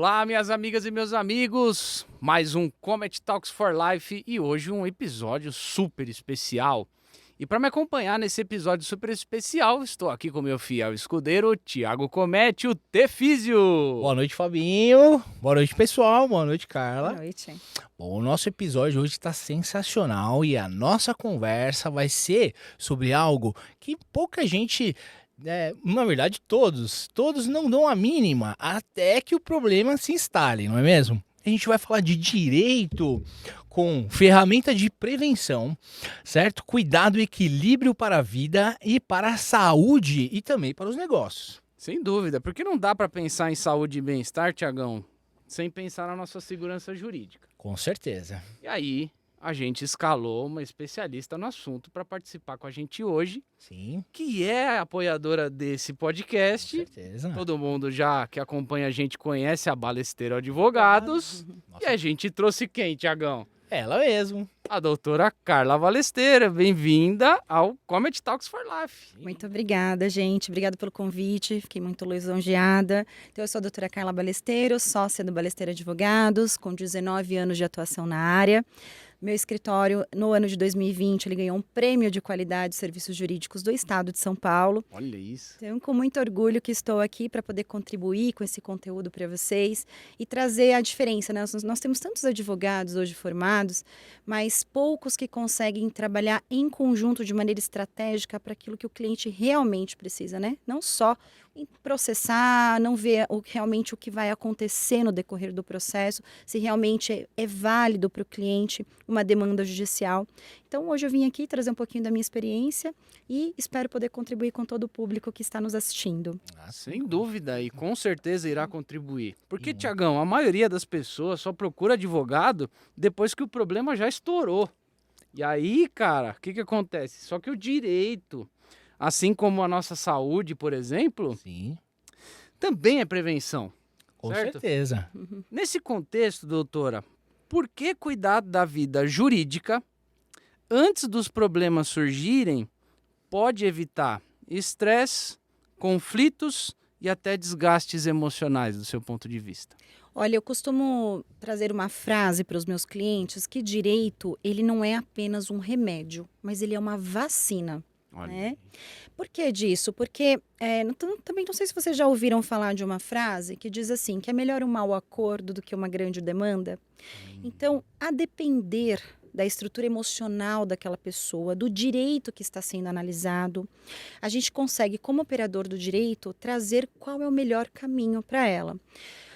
Olá, minhas amigas e meus amigos, mais um Comet Talks for Life e hoje um episódio super especial. E para me acompanhar nesse episódio super especial, estou aqui com meu fiel escudeiro, Thiago Comete, o T-Físio. Boa noite, Fabinho. Boa noite, pessoal. Boa noite, Carla. Boa noite. Bom, o nosso episódio hoje está sensacional e a nossa conversa vai ser sobre algo que pouca gente... na verdade, todos não dão a mínima até que o problema se instale, não é mesmo? A gente vai falar de direito com ferramenta de prevenção, certo? Cuidado e equilíbrio para a vida e para a saúde e também para os negócios. Sem dúvida, porque não dá para pensar em saúde e bem-estar, Tiagão, sem pensar na nossa segurança jurídica. Com certeza. E aí, a gente escalou uma especialista no assunto para participar com a gente hoje, Sim, que é apoiadora desse podcast. com certeza. Todo mundo já que acompanha a gente conhece a Balesteiro Advogados. Nossa, E a gente trouxe quem, Tiagão? ela mesmo. A doutora Carla Balesteiro. Bem-vinda ao Comet Talks for Life. Muito obrigada, gente. Obrigada pelo convite. Fiquei muito lisonjeada. Então, eu sou a doutora Carla Balesteiro, sócia do Balesteiro Advogados, com 19 anos de atuação na área. Meu escritório, no ano de 2020, ele ganhou um prêmio de qualidade de serviços jurídicos do Estado de São Paulo. Olha isso. Então, com muito orgulho que estou aqui para poder contribuir com esse conteúdo para vocês e trazer a diferença, né? Nós temos tantos advogados hoje formados, mas poucos que conseguem trabalhar em conjunto de maneira estratégica para aquilo que o cliente realmente precisa, né? Não só em processar, não ver realmente o que vai acontecer no decorrer do processo, se realmente é válido para o cliente uma demanda judicial. Então, hoje eu vim aqui trazer um pouquinho da minha experiência e espero poder contribuir com todo o público que está nos assistindo. Sem dúvida, e com certeza irá contribuir. Porque, Tiagão, a maioria das pessoas só procura advogado depois que o problema já estourou. E aí, cara, o que acontece? Só que o direito, assim como a nossa saúde, por exemplo, Sim, também é prevenção. com Certo? certeza. Nesse contexto, doutora, por que cuidar da vida jurídica antes dos problemas surgirem pode evitar estresse, conflitos e até desgastes emocionais do seu ponto de vista? Olha, eu costumo trazer uma frase para os meus clientes que direito, ele não é apenas um remédio, mas ele é uma vacina. Olha, Né? Por que disso? Porque também não sei se vocês já ouviram falar de uma frase que diz assim, que é melhor um mau acordo do que uma grande demanda. Então, a depender da estrutura emocional daquela pessoa, do direito que está sendo analisado, a gente consegue, como operador do direito, trazer qual é o melhor caminho para ela.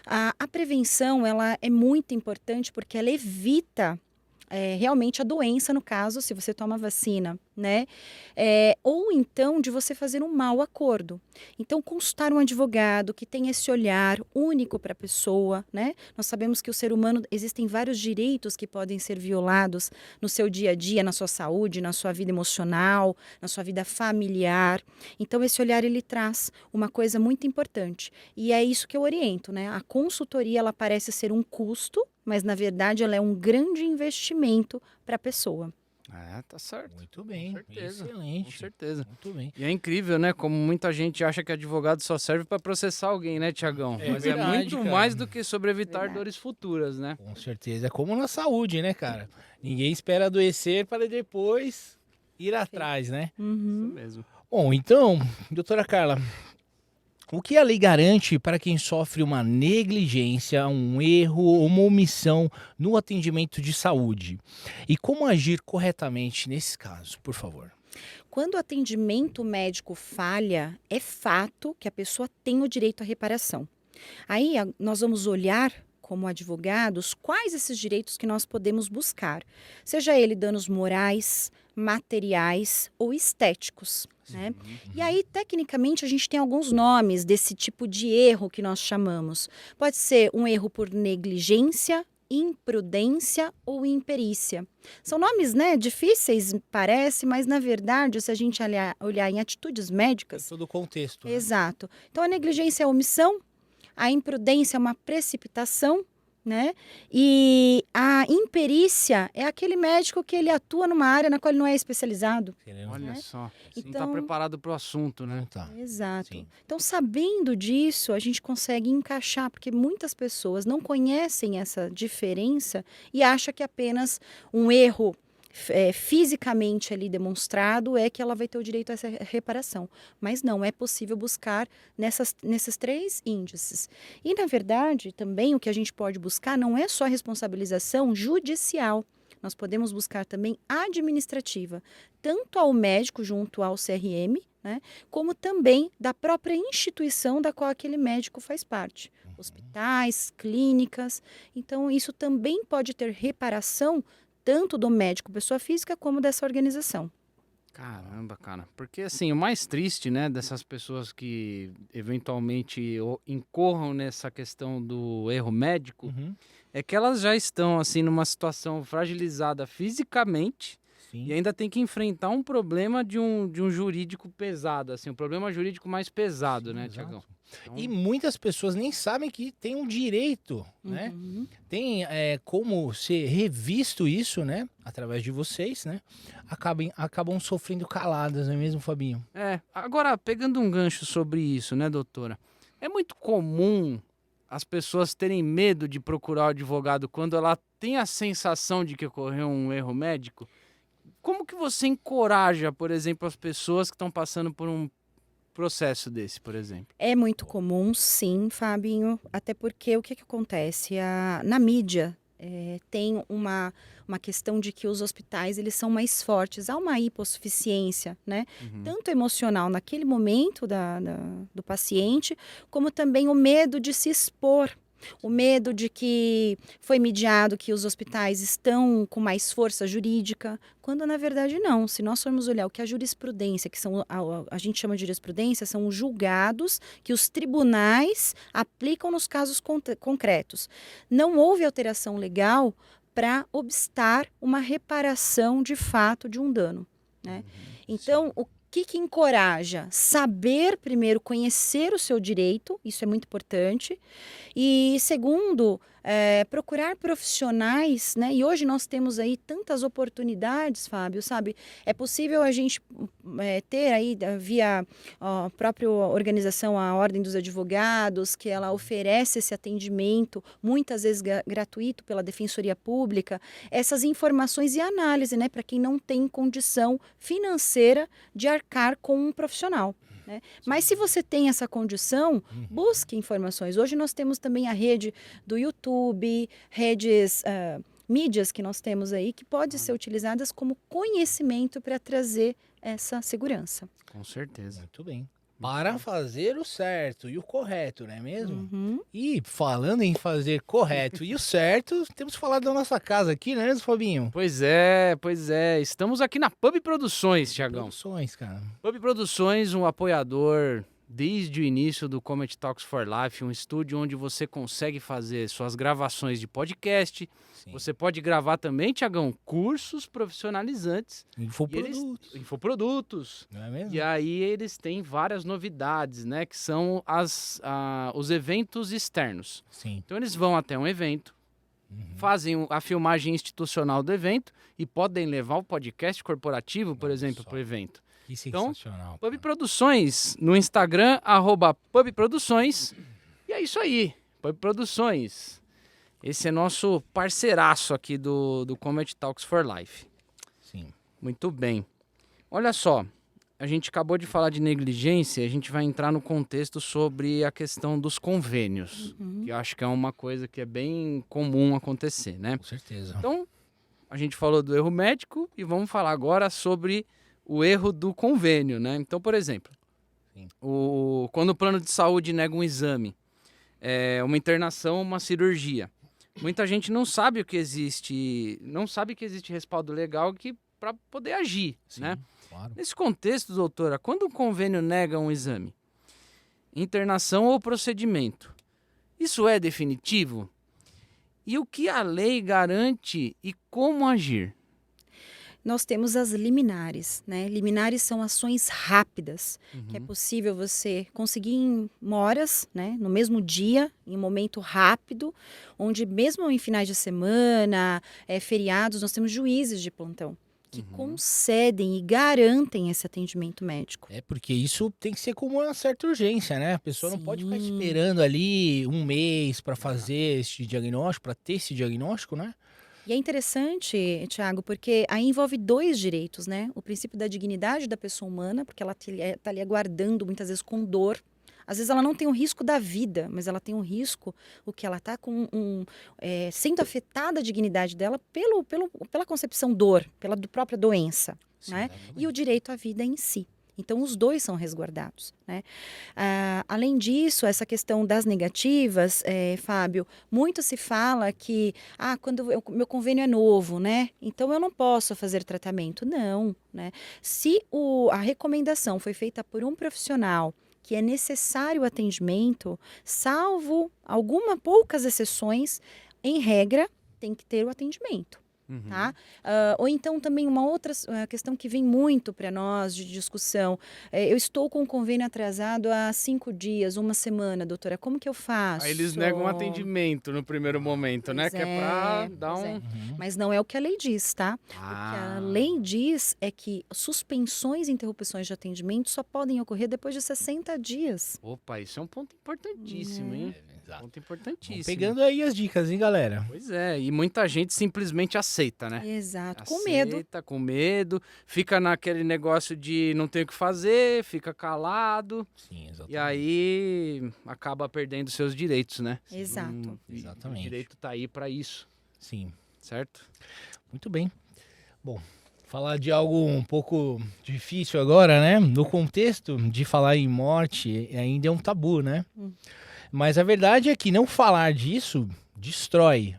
A prevenção, ela é muito importante porque ela evita realmente a doença, no caso, se você toma vacina, né? Ou então de você fazer um mau acordo. Então, consultar um advogado que tem esse olhar único para a pessoa, né? Nós sabemos que o ser humano, existem vários direitos que podem ser violados no seu dia a dia, na sua saúde, na sua vida emocional, na sua vida familiar. Então, esse olhar, ele traz uma coisa muito importante. E é isso que eu oriento, né? A consultoria, ela parece ser um custo, mas na verdade ela é um grande investimento para a pessoa. tá certo. Muito bem, Com certeza. excelente. Com certeza. Muito bem. E é incrível, né? Como muita gente acha que advogado só serve para processar alguém, né, Tiagão? É Mas verdade, é muito cara. mais do que sobre evitar Verdade. dores futuras, né? Com certeza. É como na saúde, né, cara? Ninguém espera adoecer para depois ir atrás, né? Isso Uhum. mesmo. Bom, então, doutora Carla, o que a lei garante para quem sofre uma negligência, um erro ou uma omissão no atendimento de saúde? E como agir corretamente nesses casos, por favor? Quando o atendimento médico falha, é fato que a pessoa tem o direito à reparação. Aí nós vamos olhar, como advogados, quais esses direitos que nós podemos buscar. Seja ele danos morais, materiais ou estéticos. Né? E aí, tecnicamente, a gente tem alguns nomes desse tipo de erro que nós chamamos. Pode ser um erro por negligência, imprudência ou imperícia. São nomes, né, difíceis, parece, mas na verdade, se a gente olhar em atitudes médicas... Todo o contexto. Né? Exato. Então, a negligência é a omissão, a imprudência é uma precipitação, né? E a imperícia é aquele médico que ele atua numa área na qual ele não é especializado. Olha né? só, não tá Então- preparado pro assunto, Não né? tá. Exato. Sim. Então, sabendo disso, a gente consegue encaixar, porque muitas pessoas não conhecem essa diferença e acham que apenas um erro fisicamente ali demonstrado é que ela vai ter o direito a essa reparação. Mas não, é possível buscar nesses 3 índices. E, na verdade, também o que a gente pode buscar não é só a responsabilização judicial. Nós podemos buscar também administrativa, tanto ao médico junto ao CRM, né, como também da própria instituição da qual aquele médico faz parte. Hospitais, clínicas. Então, isso também pode ter reparação tanto do médico, pessoa física, como dessa organização. Caramba, cara. Porque assim, o mais triste, né, dessas pessoas que eventualmente incorram nessa questão do erro médico, Uhum. é que elas já estão assim numa situação fragilizada fisicamente Sim. e ainda tem que enfrentar um problema de um jurídico pesado, assim, um problema jurídico mais pesado, Sim, né, exato. Tiagão? Então, E muitas pessoas nem sabem que tem um direito, né? Uhum. Tem como ser revisto isso, né? Através de vocês, né? Acabam sofrendo caladas, não é mesmo, Fabinho? agora, pegando um gancho sobre isso, né, doutora? É muito comum as pessoas terem medo de procurar o advogado quando ela tem a sensação de que ocorreu um erro médico. Como que você encoraja, por exemplo, as pessoas que estão passando por um processo desse, por exemplo? É muito comum, sim, Fabinho, até porque o que acontece? Na mídia tem uma questão de que os hospitais eles são mais fortes, há uma hipossuficiência, né? Tanto emocional naquele momento do paciente, como também o medo de se expor. O medo de que foi mediado que os hospitais estão com mais força jurídica, quando na verdade não. Se nós formos olhar o que a jurisprudência, que são a gente chama de jurisprudência, são os julgados que os tribunais aplicam nos casos concretos. Não houve alteração legal para obstar uma reparação de fato de um dano, né? Então, o que encoraja? Saber primeiro, conhecer o seu direito, isso é muito importante. E segundo, procurar profissionais, né? E hoje nós temos aí tantas oportunidades, Fábio, sabe? É possível a gente ter aí, via a própria organização, a Ordem dos Advogados, que ela oferece esse atendimento, muitas vezes gratuito pela Defensoria Pública, essas informações e análise, né? Para quem não tem condição financeira de arcar com um profissional. Né? Mas se você tem essa condição, busque informações. Hoje nós temos também a rede do YouTube, redes, mídias que nós temos aí, que podem ser utilizadas como conhecimento para trazer essa segurança. Com certeza. Muito bem. Para fazer o certo e o correto, não é mesmo? Uhum. E falando em fazer correto e o certo, temos que falar da nossa casa aqui, não é mesmo, Fabinho? Pois é. Estamos aqui na Pub Produções, Tiagão. Produções, cara. Pub Produções, um apoiador desde o início do Comet Talks for Life, um estúdio onde você consegue fazer suas gravações de podcast. Sim. Você pode gravar também, Tiagão, cursos profissionalizantes. Infoprodutos, Infoprodutos. não é mesmo? E aí eles têm várias novidades, né? Que são os eventos externos. Sim. Então eles vão até um evento, fazem a filmagem institucional do evento e podem levar o podcast corporativo, por Olha exemplo, só. para o evento. Que Então, sensacional. Pub cara. Produções no Instagram, @pubproduções. E é isso aí, Pub Produções. Esse é nosso parceiraço aqui do Comet Talks for Life. Sim. Muito bem. Olha só, a gente acabou de falar de negligência, a gente vai entrar no contexto sobre a questão dos convênios, que eu acho que é uma coisa que é bem comum acontecer, né? Com certeza. Então, a gente falou do erro médico e vamos falar agora sobre o erro do convênio, né? Então, por exemplo, Sim. quando o plano de saúde nega um exame, uma internação, uma cirurgia, muita gente não sabe que existe respaldo legal para poder agir, Sim, né? claro. Nesse contexto, doutora, quando o convênio nega um exame, internação ou procedimento, isso é definitivo? E o que a lei garante e como agir? Nós temos as liminares, né? Liminares são ações rápidas, que é Uhum. possível você conseguir em horas, né? No mesmo dia, em um momento rápido, onde mesmo em finais de semana, feriados, nós temos juízes de plantão que concedem e garantem esse atendimento médico. É porque isso tem que ser com uma certa urgência, né? A pessoa não pode ficar Sim. esperando ali um mês para fazer esse diagnóstico, para ter esse diagnóstico, né? E é interessante, Tiago, porque aí envolve dois direitos, né? O princípio da dignidade da pessoa humana, porque ela está ali aguardando, muitas vezes com dor. Às vezes ela não tem o risco da vida, mas ela tem um risco, o que ela está sendo afetada a dignidade dela pela concepção dor, pela própria doença, né? Exatamente. E o direito à vida em si. Então, os dois são resguardados, né? Além disso, essa questão das negativas, Fábio, muito se fala que, quando meu convênio é novo, né? Então, eu não posso fazer tratamento. Não, né? Se a recomendação foi feita por um profissional que é necessário o atendimento, salvo poucas exceções, em regra, tem que ter o atendimento. Uhum. Tá? Ou então também uma outra questão que vem muito para nós de discussão. Eu estou com o convênio atrasado há 5 dias, uma semana, doutora. Como que eu faço? Aí eles negam um atendimento no primeiro momento, né? Pois Que é pra é, dar pois é. um... Uhum. Mas não é o que a lei diz, tá? O que a lei diz é que suspensões e interrupções de atendimento só podem ocorrer depois de 60 dias. Opa, isso é um ponto importantíssimo, hein? Exato. Ponto Vamos importantíssimo. pegando aí as dicas, hein, galera? Pois é, e muita gente simplesmente aceita, né? Exato, com medo. Aceita, com medo, fica naquele negócio de não ter o que fazer, fica calado, Sim, exatamente. e aí acaba perdendo seus direitos, né? Exato. E Exatamente. O direito tá aí pra isso, Sim, certo? muito bem. Bom, falar de algo um pouco difícil agora, né? No contexto de falar em morte, ainda é um tabu, né? Mas a verdade é que não falar disso destrói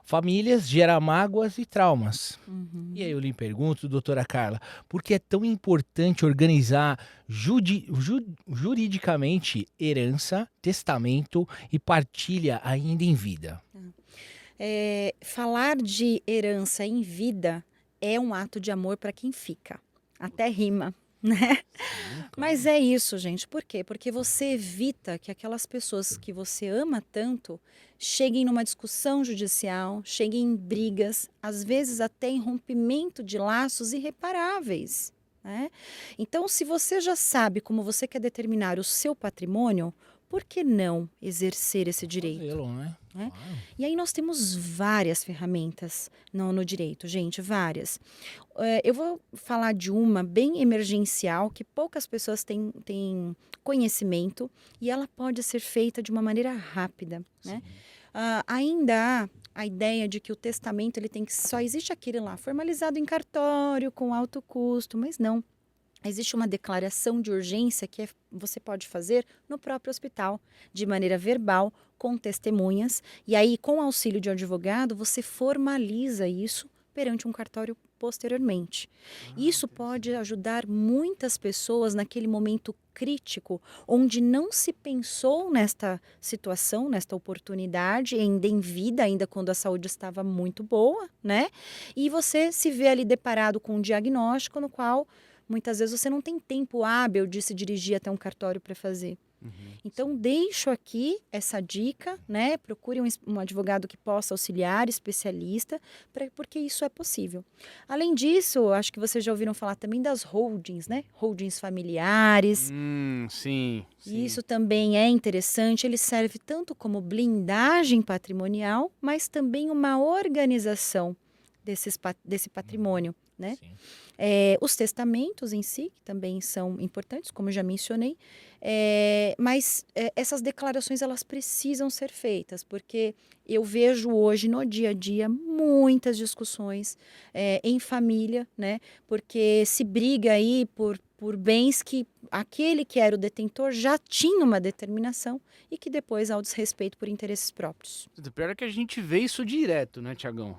famílias, gera mágoas e traumas. Uhum. E aí eu lhe pergunto, doutora Carla, por que é tão importante organizar juridicamente herança, testamento e partilha ainda em vida? Falar de herança em vida é um ato de amor para quem fica. Até rima, né? Mas é isso, gente. Por quê? Porque você evita que aquelas pessoas que você ama tanto cheguem numa discussão judicial, cheguem em brigas, às vezes até em rompimento de laços irreparáveis, né? Então, se você já sabe como você quer determinar o seu patrimônio, por que não exercer esse direito? Fazê-lo, né? Né? Claro. E aí nós temos várias ferramentas no direito, gente, várias. Eu vou falar de uma bem emergencial, que poucas pessoas têm conhecimento, e ela pode ser feita de uma maneira rápida, né? Ainda há a ideia de que o testamento só existe aquele lá, formalizado em cartório, com alto custo, mas não. Existe uma declaração de urgência que você pode fazer no próprio hospital, de maneira verbal, com testemunhas. E aí, com o auxílio de um advogado, você formaliza isso perante um cartório posteriormente. Isso pode ajudar muitas pessoas naquele momento crítico, onde não se pensou nesta situação, nesta oportunidade, ainda em vida, ainda quando a saúde estava muito boa, né? E você se vê ali deparado com um diagnóstico no qual muitas vezes você não tem tempo hábil de se dirigir até um cartório para fazer. Então, deixo aqui essa dica, né? Procure um advogado que possa auxiliar, especialista, porque isso é possível. Além disso, acho que vocês já ouviram falar também das holdings, né? Holdings familiares. Sim. Isso também é interessante. Ele serve tanto como blindagem patrimonial, mas também uma organização desse patrimônio, né? Sim. Os testamentos em si, que também são importantes, como eu já mencionei, mas essas declarações elas precisam ser feitas, porque eu vejo hoje no dia a dia muitas discussões em família, né? Porque se briga aí por bens que aquele que era o detentor já tinha uma determinação e que depois há o desrespeito por interesses próprios. O pior é que a gente vê isso direto, né, Tiagão?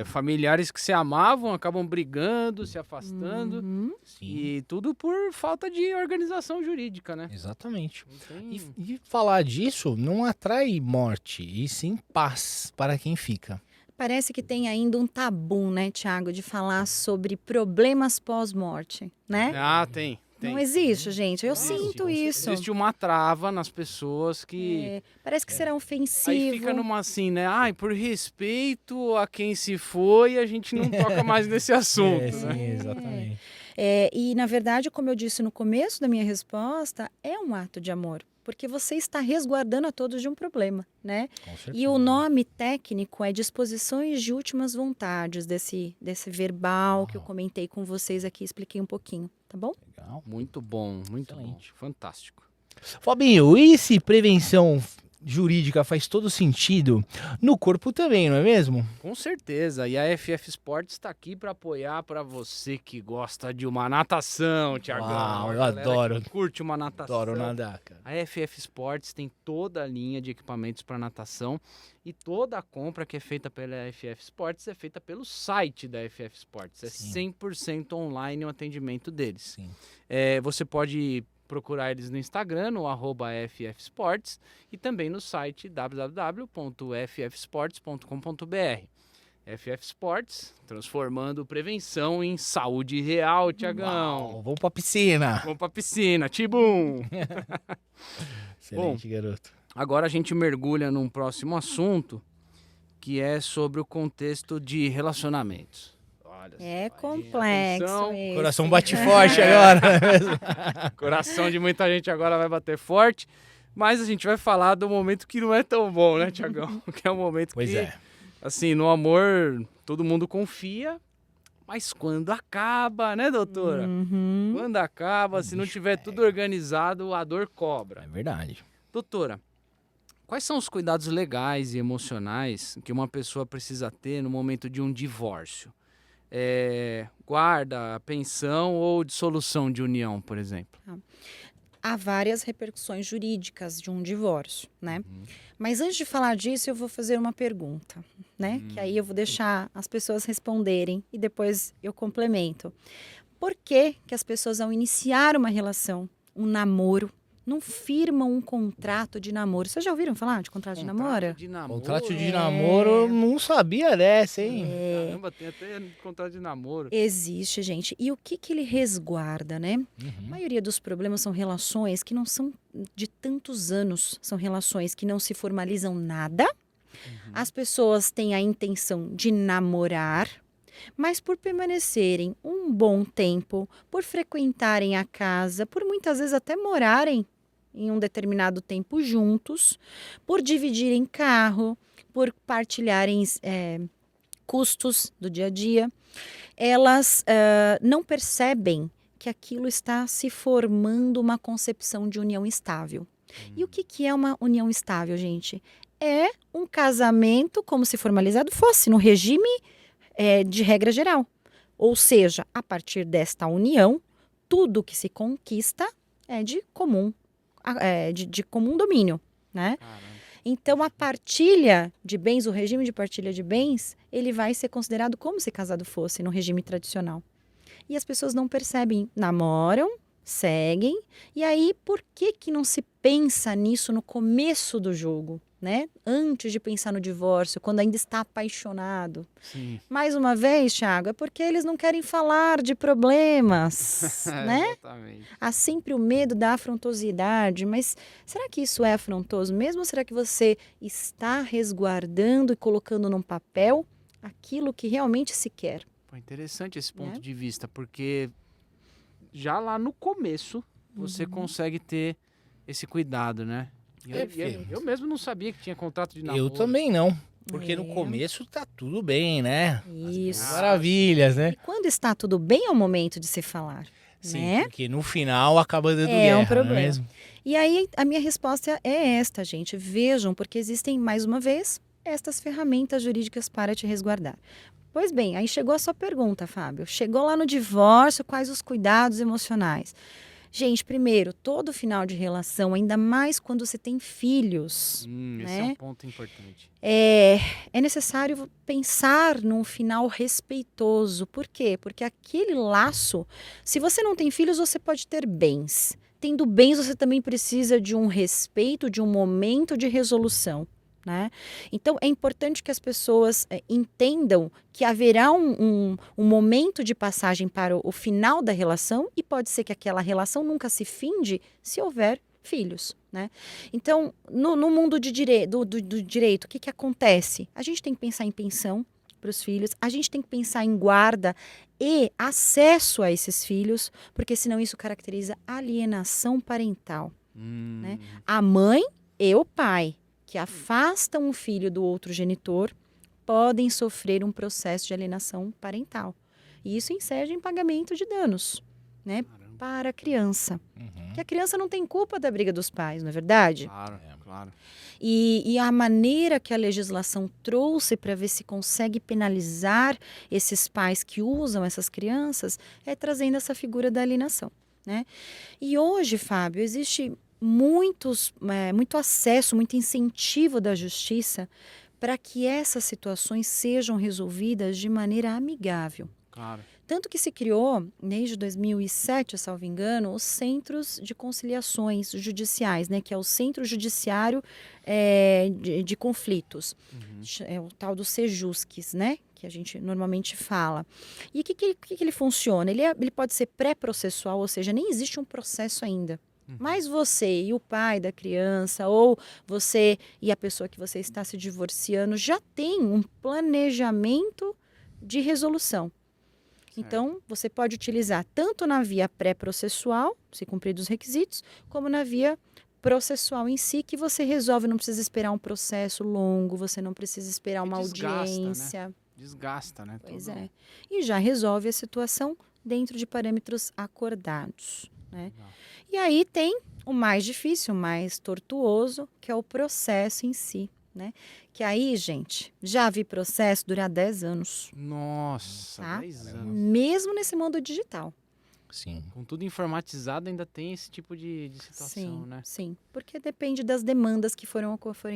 Familiares que se amavam acabam brigando, se afastando, Sim. e tudo por falta de organização jurídica, né? Exatamente. Não tem- E falar disso não atrai morte, e sim paz para quem fica. Parece que tem ainda um tabu, né, Thiago, de falar sobre problemas pós-morte, né? Ah, tem. Não existe, gente. Eu Existe, sinto com isso. Existe uma trava nas pessoas que... Parece que será ofensivo. Aí fica numa assim, né? Ai, por respeito a quem se foi, a gente não toca mais nesse assunto, né? Sim, exatamente. E, na verdade, como eu disse no começo da minha resposta, é um ato de amor. Porque você está resguardando a todos de um problema, né? Com certeza. E o nome técnico é disposições de últimas vontades, desse verbal que eu comentei com vocês aqui, expliquei um pouquinho, tá bom? Legal. Muito bom, muito Excelente. bom. Fantástico. Fabinho, e se prevenção jurídica faz todo sentido, no corpo também, não é mesmo? Com certeza. E a FF Sports está aqui para apoiar para você que gosta de uma natação, Thiagão. Uau, A eu galera adoro. que curte uma natação. Adoro nadar, cara. A FF Sports tem toda a linha de equipamentos para natação e toda a compra que é feita pela FF Sports é feita pelo site da FF Sports. É Sim. 100% online o atendimento deles. Sim. Você pode procurar eles no Instagram, no @ffsports, e também no site www.ffsports.com.br. FF Sports, transformando prevenção em saúde real, Thiagão. Uau, vamos pra piscina. Vamos pra piscina, tibum! Excelente, garoto. Agora a gente mergulha num próximo assunto, que é sobre o contexto de relacionamentos. Olha É só, complexo atenção. esse. Coração bate forte agora, não é mesmo? Coração de muita gente agora vai bater forte, mas a gente vai falar do momento que não é tão bom, né, Thiagão? Que é o momento Pois que, é. assim, no amor todo mundo confia, mas quando acaba, né, doutora? Uhum. Quando acaba, se não bicho tiver tudo organizado, a dor cobra. É verdade. Doutora, quais são os cuidados legais e emocionais que uma pessoa precisa ter no momento de um divórcio? Guarda, pensão ou dissolução de união, por exemplo? Há várias repercussões jurídicas de um divórcio, né? Mas antes de falar disso, eu vou fazer uma pergunta, né? Que aí eu vou deixar as pessoas responderem e depois eu complemento. Por que que as pessoas, ao iniciar uma relação, um namoro, não firmam um contrato de namoro? Vocês já ouviram falar de contrato de namoro? De namoro. Contrato de namoro, eu não sabia dessa, hein? Caramba, tem até contrato de namoro. Existe, gente. E o que que ele resguarda, né? A maioria dos problemas são relações que não são de tantos anos. São relações que não se formalizam nada. As pessoas têm a intenção de namorar, mas por permanecerem um bom tempo, por frequentarem a casa, por muitas vezes até morarem em um determinado tempo juntos, por dividirem carro, por partilharem custos do dia a dia, elas não percebem que aquilo está se formando uma concepção de união estável. E o que que é uma união estável, gente? É um casamento como se formalizado fosse no regime de regra geral. Ou seja, a partir desta união, tudo que se conquista é de comum, de comum domínio, né? Caramba. Então, a partilha de bens, o regime de partilha de bens, ele vai ser considerado como se casado fosse no regime tradicional. E as pessoas não percebem, namoram, seguem, e aí por que que não se pensa nisso no começo do jogo, né? Antes de pensar no divórcio, quando ainda está apaixonado. Sim. Mais uma vez, Thiago, é porque eles não querem falar de problemas, né? Exatamente. Há sempre o medo da afrontosidade, mas será que isso é afrontoso mesmo? Ou será que você está resguardando e colocando num papel aquilo que realmente se quer? Pô, interessante esse ponto Né? de vista, porque já lá no começo você consegue ter esse cuidado, né? E Perfeito. eu mesmo não sabia que tinha contrato de namoro. Eu também não. Porque no É. começo tá tudo bem, né? Isso. Maravilhas, né? E quando está tudo bem é o momento de se falar, Sim, né? porque no final acaba dando É guerra, um não problema. é mesmo? E aí a minha resposta é esta, gente. Vejam, porque existem, mais uma vez, estas ferramentas jurídicas para te resguardar. Pois bem, aí chegou a sua pergunta, Fábio. Chegou lá no divórcio, quais os cuidados emocionais? Gente, primeiro, todo final de relação, ainda mais quando você tem filhos, Esse é um né? ponto importante. É necessário pensar num final respeitoso. Por quê? Porque aquele laço, se você não tem filhos, você pode ter bens. Tendo bens, você também precisa de um respeito, de um momento de resolução, né? Então, é importante que as pessoas entendam que haverá um momento de passagem para o final da relação e pode ser que aquela relação nunca se finde se houver filhos, né? Então, no mundo do direito, o que acontece? A gente tem que pensar em pensão para os filhos, a gente tem que pensar em guarda e acesso a esses filhos, porque senão isso caracteriza alienação parental, né? A mãe e o pai que afastam um filho do outro genitor podem sofrer um processo de alienação parental. E isso enseja em pagamento de danos, né, para a criança. Que a criança não tem culpa da briga dos pais, não é verdade? Claro, claro. E a maneira que a legislação trouxe para ver se consegue penalizar esses pais que usam essas crianças é trazendo essa figura da alienação, né? E hoje, Fábio, existe muito acesso, muito incentivo da justiça para que essas situações sejam resolvidas de maneira amigável. Claro. Tanto que se criou, desde 2007, salvo engano, os centros de conciliações judiciais, né, que é o Centro Judiciário de Conflitos, é o tal do Sejusques, né, que a gente normalmente fala. E o que ele funciona? Ele pode ser pré-processual, ou seja, nem existe um processo ainda. Mas você e o pai da criança, ou você e a pessoa que você está se divorciando, já tem um planejamento de resolução. Então, você pode utilizar tanto na via pré-processual, se cumpridos os requisitos, como na via processual em si, que você resolve, não precisa esperar um processo longo, você não precisa esperar uma audiência. Né? Desgasta, né? Pois é. E já resolve a situação dentro de parâmetros acordados, né? E aí tem o mais difícil, o mais tortuoso, que é o processo em si, né? Que aí, gente, já vi processo durar 10 anos. Nossa, tá? 10 anos. Mesmo nesse mundo digital. Sim. Com tudo informatizado ainda tem esse tipo de situação, Sim, né? sim. Porque depende das demandas que forem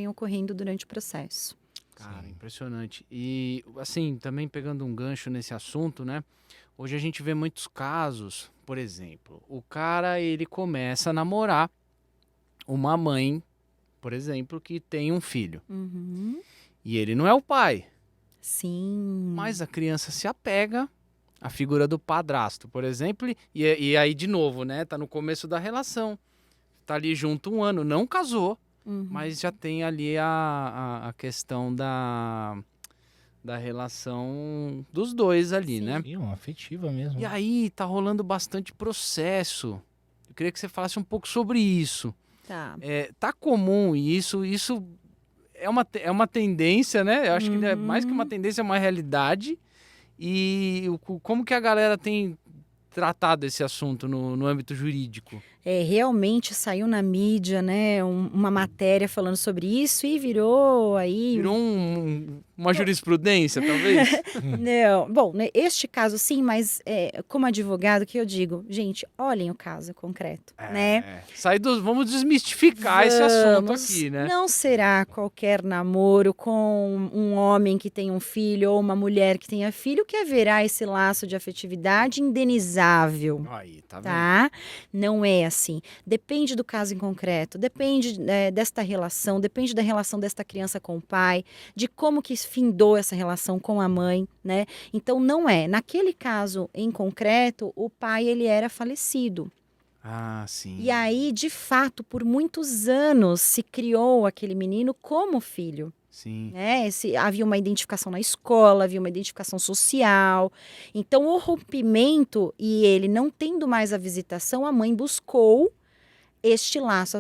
ocorrendo durante o processo. Cara, impressionante. E, assim, também pegando um gancho nesse assunto, né? Hoje a gente vê muitos casos, por exemplo, o cara, ele começa a namorar uma mãe, por exemplo, que tem um filho. E ele não é o pai. Sim. Mas a criança se apega à figura do padrasto, por exemplo, e aí, de novo, né? Tá no começo da relação. Tá ali junto 1 ano, não casou, mas já tem ali a questão da relação dos dois ali, né? Sim, uma afetiva mesmo. E aí tá rolando bastante processo. Eu queria que você falasse um pouco sobre isso. Tá. Tá comum e isso é uma tendência, né? Eu acho que é mais que uma tendência, é uma realidade. E como que a galera tem tratado esse assunto no âmbito jurídico? Realmente saiu na mídia, né, uma matéria falando sobre isso e virou aí... Virou uma jurisprudência, talvez? Não, bom, né, este caso sim, mas como advogado, que eu digo, gente, olhem o caso concreto, né? Vamos desmistificar esse assunto aqui, né? Não será qualquer namoro com um homem que tem um filho ou uma mulher que tenha filho que haverá esse laço de afetividade indenizável. Aí, tá vendo? Tá? Não é assim. Depende do caso em concreto, depende desta relação, depende da relação desta criança com o pai, de como que findou essa relação com a mãe, né? Então não é. Naquele caso em concreto, o pai ele era falecido. Ah, sim. E aí, de fato, por muitos anos se criou aquele menino como filho. Sim. Né? Havia uma identificação na escola, havia uma identificação social. Então, o rompimento e ele não tendo mais a visitação, a mãe buscou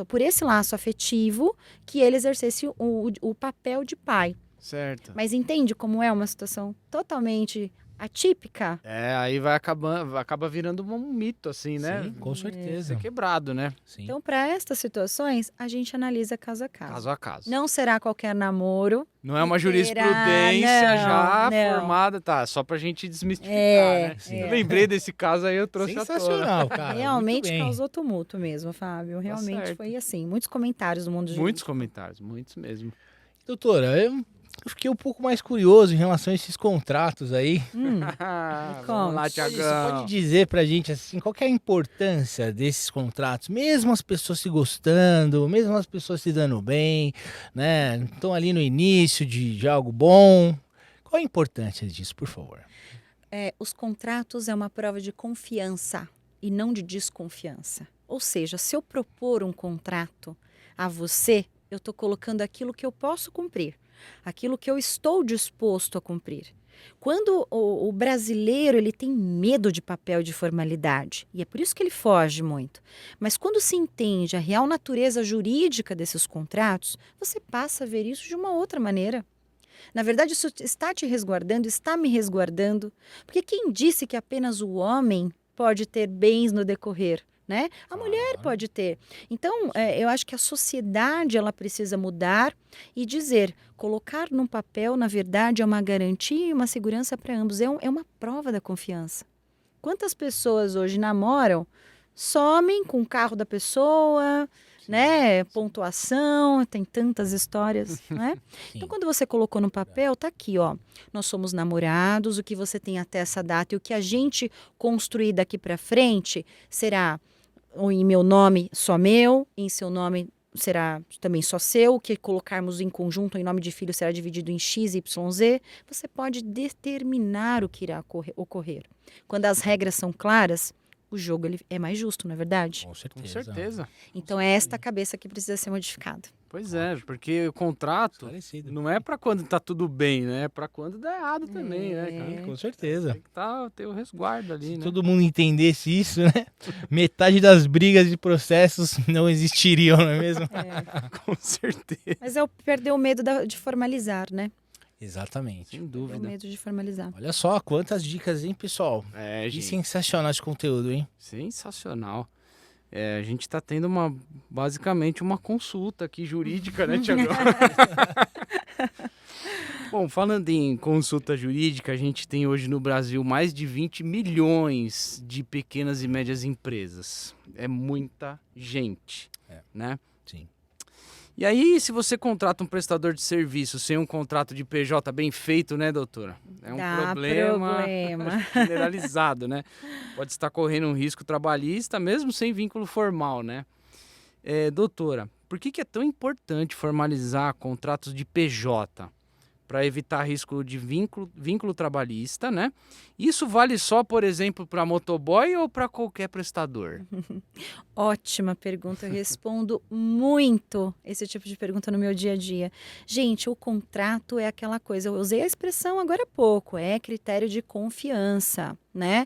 por esse laço afetivo, que ele exercesse o papel de pai. Certo. Mas entende como é uma situação totalmente atípica? Aí acaba virando um mito, assim, né? Sim, com certeza. Ser quebrado, né? Sim. Então, para estas situações, a gente analisa caso a caso. Caso a caso. Não será qualquer namoro. Não é uma Terá, jurisprudência já não. formada, tá? Só pra gente desmistificar, né? sim. Eu lembrei desse caso aí, eu trouxe à tona. Sensacional, cara. Realmente muito bem. causou tumulto mesmo, Fábio. Realmente certo. foi assim. Muitos comentários do mundo jurídico. Muitos comentários, muitos mesmo. Doutora, Eu fiquei um pouco mais curioso em relação a esses contratos aí. Vamos lá, conte. Você Tiagão. pode dizer pra gente, assim, qual que é a importância desses contratos? Mesmo as pessoas se gostando, mesmo as pessoas se dando bem, né? Estão ali no início de algo bom. Qual a importância disso, por favor? Os contratos é uma prova de confiança e não de desconfiança. Ou seja, se eu propor um contrato a você, eu estou colocando aquilo que eu posso cumprir, aquilo que eu estou disposto a cumprir. Quando o brasileiro ele tem medo de papel e de formalidade, e é por isso que ele foge muito. Mas quando se entende a real natureza jurídica desses contratos, você passa a ver isso de uma outra maneira. Na verdade, isso está te resguardando, está me resguardando. Porque quem disse que apenas o homem pode ter bens no decorrer? Né? A mulher pode ter. Então, eu acho que a sociedade ela precisa mudar e dizer, colocar num papel, na verdade, é uma garantia e uma segurança para ambos. É uma prova da confiança. Quantas pessoas hoje namoram, somem com o carro da pessoa, né? Pontuação, tem tantas histórias, né? Então, quando você colocou no papel, tá aqui, ó. Nós somos namorados, o que você tem até essa data e o que a gente construir daqui para frente será ou em meu nome só meu, em seu nome será também só seu, o que colocarmos em conjunto em nome de filho será dividido em X, Y, Z. Você pode determinar o que irá ocorrer. Quando as regras são claras, o jogo ele é mais justo, não é verdade? Com Com certeza. Então é esta cabeça que precisa ser modificada. Pois é, porque o contrato Esclarecido. não é pra quando tá tudo bem, né? É pra quando dá errado também, né, cara? Com certeza. Tem que ter o resguardo ali, Se né? todo mundo entendesse isso, né? Metade das brigas e processos não existiriam, não é mesmo? Com certeza. Mas é perder o medo de formalizar, né? Exatamente. Sem Perder o dúvida. medo de formalizar. Olha só quantas dicas, hein, pessoal? É, Que gente. sensacional esse conteúdo, hein? Sensacional. A gente tá tendo basicamente uma consulta aqui jurídica, né, Tiagão? Bom, falando em consulta jurídica, a gente tem hoje no Brasil mais de 20 milhões de pequenas e médias empresas. É muita gente, né? Sim. E aí, se você contrata um prestador de serviço sem um contrato de PJ bem feito, né, doutora? É um Dá problema problema. generalizado, né? Pode estar correndo um risco trabalhista, mesmo sem vínculo formal, né? Doutora, por que é tão importante formalizar contratos de PJ? Para evitar risco de vínculo trabalhista, né? Isso vale só, por exemplo, para motoboy ou para qualquer prestador? Ótima pergunta, eu respondo muito esse tipo de pergunta no meu dia a dia. Gente, o contrato é aquela coisa, eu usei a expressão agora há pouco, é critério de confiança, né?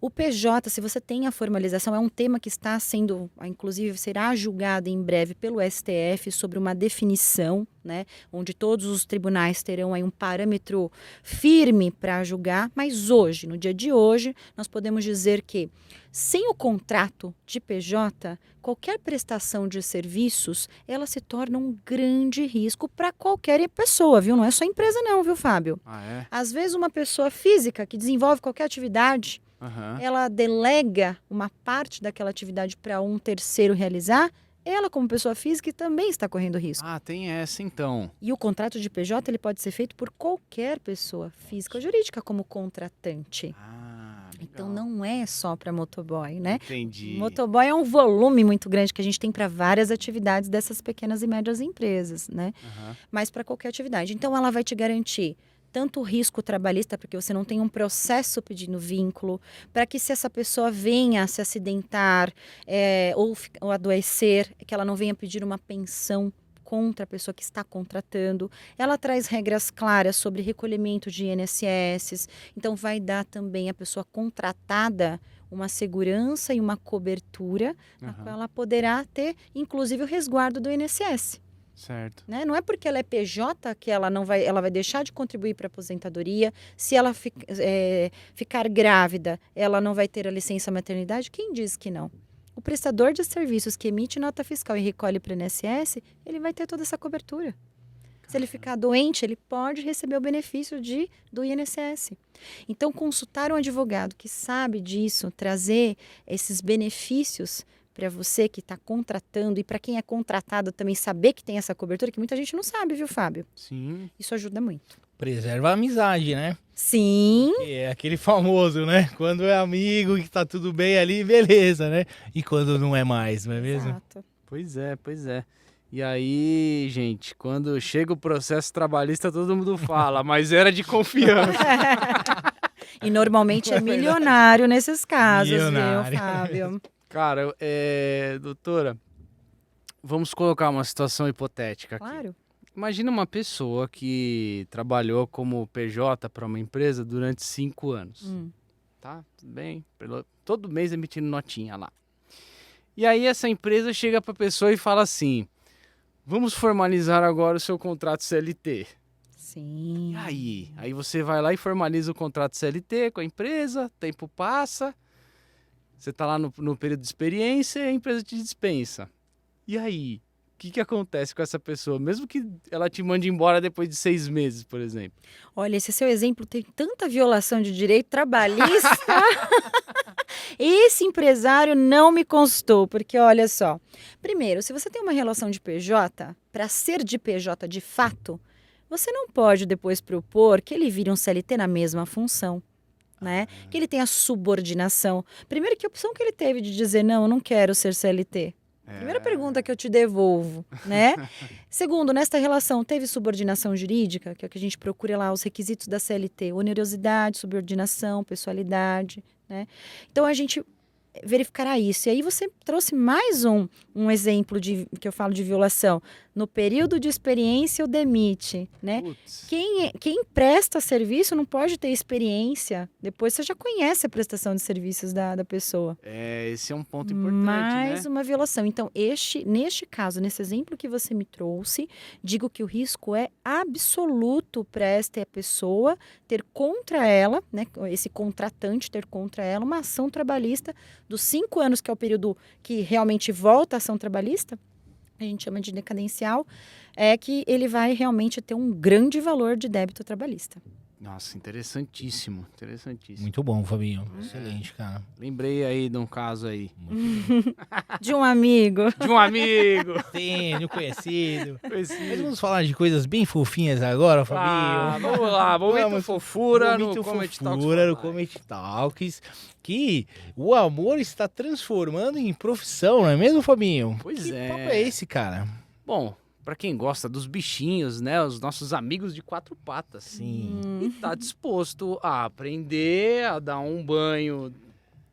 O PJ, se você tem a formalização, é um tema que está sendo, inclusive será julgado em breve pelo STF sobre uma definição, né? Onde todos os tribunais terão aí um parâmetro firme para julgar, mas hoje, no dia de hoje, nós podemos dizer que sem o contrato de PJ, qualquer prestação de serviços, ela se torna um grande risco para qualquer pessoa, viu? Não é só empresa não, viu, Fábio? Ah, é? Às vezes uma pessoa física que desenvolve qualquer atividade, Aham. ela delega uma parte daquela atividade para um terceiro realizar, ela como pessoa física também está correndo risco. Ah, tem essa então. E o contrato de PJ ele pode ser feito por qualquer pessoa física ou jurídica como contratante. Ah, legal. Então não é só para motoboy, né? Entendi. Motoboy é um volume muito grande que a gente tem para várias atividades dessas pequenas e médias empresas, né? Aham. Mas para qualquer atividade. Então ela vai te garantir tanto o risco trabalhista, porque você não tem um processo pedindo vínculo, para que se essa pessoa venha a se acidentar ou adoecer, que ela não venha pedir uma pensão contra a pessoa que está contratando. Ela traz regras claras sobre recolhimento de INSS, então vai dar também à pessoa contratada uma segurança e uma cobertura, na Aham. qual ela poderá ter, inclusive, o resguardo do INSS. Certo. Né? Não é porque ela é PJ que ela vai deixar de contribuir para a aposentadoria. Se ela ficar grávida, ela não vai ter a licença maternidade. Quem diz que não? O prestador de serviços que emite nota fiscal e recolhe para o INSS, ele vai ter toda essa cobertura. Se ele ficar doente, ele pode receber o benefício do INSS. Então, consultar um advogado que sabe disso, trazer esses benefícios para você que está contratando e para quem é contratado também saber que tem essa cobertura, que muita gente não sabe, viu, Fábio? Sim. Isso ajuda muito. Preserva a amizade, né? Sim. Que é aquele famoso, né? Quando é amigo que tá tudo bem ali, beleza, né? E quando não é mais, não é mesmo? Exato. Pois é, pois é. E aí, gente, quando chega o processo trabalhista, todo mundo fala, mas era de confiança. E normalmente é milionário nesses casos, Milionário. viu, Fábio? Cara, doutora, vamos colocar uma situação hipotética aqui. Claro. Imagina uma pessoa que trabalhou como PJ para uma empresa durante 5 anos. Tá? Tudo bem? Todo mês emitindo notinha lá. E aí essa empresa chega para a pessoa e fala assim, vamos formalizar agora o seu contrato CLT. Sim. E aí você vai lá e formaliza o contrato CLT com a empresa, tempo passa, você tá lá no período de experiência e a empresa te dispensa. E aí, o que acontece com essa pessoa? Mesmo que ela te mande embora depois de 6 meses, por exemplo. Olha, esse seu exemplo tem tanta violação de direito trabalhista. Esse empresário não me constou, porque olha só. Primeiro, se você tem uma relação de PJ, para ser de PJ de fato, você não pode depois propor que ele vire um CLT na mesma função, né? Que ele tenha subordinação. Primeiro, que opção que ele teve de dizer, não, eu não quero ser CLT? Primeira pergunta que eu te devolvo, né? Segundo, nesta relação, teve subordinação jurídica, que é o que a gente procura lá, os requisitos da CLT, onerosidade, subordinação, pessoalidade, né? Então, a gente verificará isso. E aí você trouxe mais um exemplo que eu falo de violação. No período de experiência, o demite, né? Putz. Quem presta serviço não pode ter experiência. Depois você já conhece a prestação de serviços da pessoa. Esse é um ponto importante, Mais né? uma violação. Então, neste caso, nesse exemplo que você me trouxe, digo que o risco é absoluto para esta pessoa ter contra ela, né, esse contratante ter contra ela uma ação trabalhista dos 5 anos, que é o período que realmente volta a ação trabalhista, a gente chama de decadencial, é que ele vai realmente ter um grande valor de débito trabalhista. Nossa, interessantíssimo, interessantíssimo. Muito bom, Fabinho. Excelente, cara. Lembrei aí de um caso aí. De um amigo. De um amigo. Sim, de um conhecido. Mas Conhecido. vamos falar de coisas bem fofinhas agora, Fabinho. Vamos lá, momento fofura no Momento Comedy Talks. fofura no for Life. Comedy Talks, que o amor está transformando em profissão, não é mesmo, Fabinho? Pois que é. papo é esse, cara? Bom, pra quem gosta dos bichinhos, né, os nossos amigos de 4 patas. Sim. E tá disposto a aprender, a dar um banho